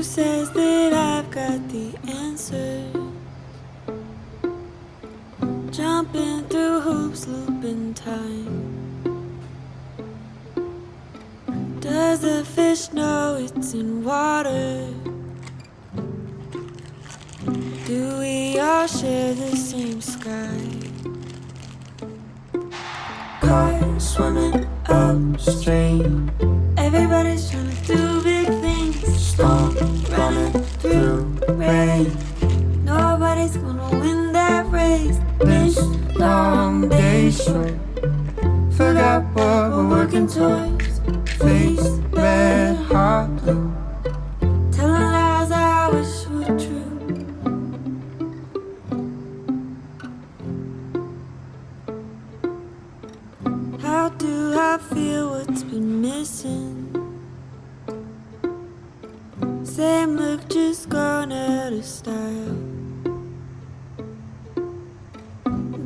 Who says that I've got the answer? Jumping through hoops, looping time. Does the fish know it's in water? Do we all share the same sky? Cars swimming upstream. Everybody's trying to do big things. Storm running through rain. Nobody's gonna win that race. This long day short. Forgot what we're working towards. Face red, heart blue. Telling lies I wish were true. How do I feel? What's been missing? Same look, just gone out of style.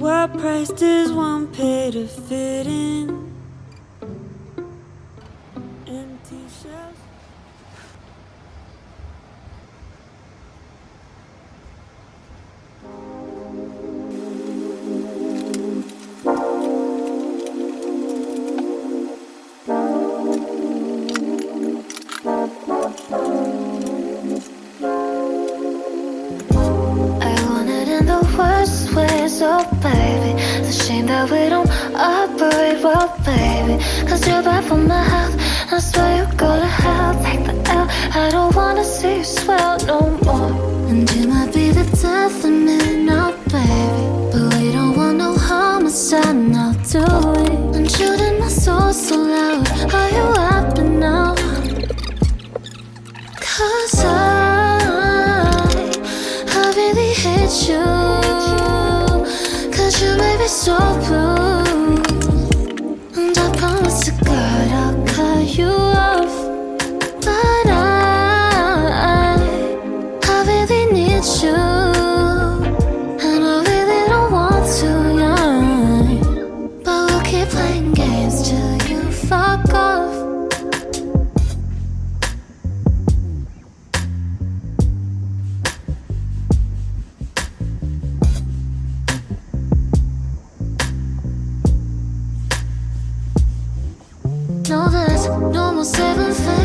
What price does one pay to fit in? Empty shelves. Oh baby, it's a shame that we don't operate well, baby. Cause you're bad for my health, I swear you go to hell. Take the L, I don't wanna see you swell no more. And you might be the death of me now, baby, but we don't want no homicide now, do we? And shooting my soul so loud, are you happy now? Cause I really hate you. You may be so blue, and I promise to God I'll cut you off. But I really need you, and I really don't want to, yeah. But we'll keep playing games till you fuck off. No, there's no more saving things.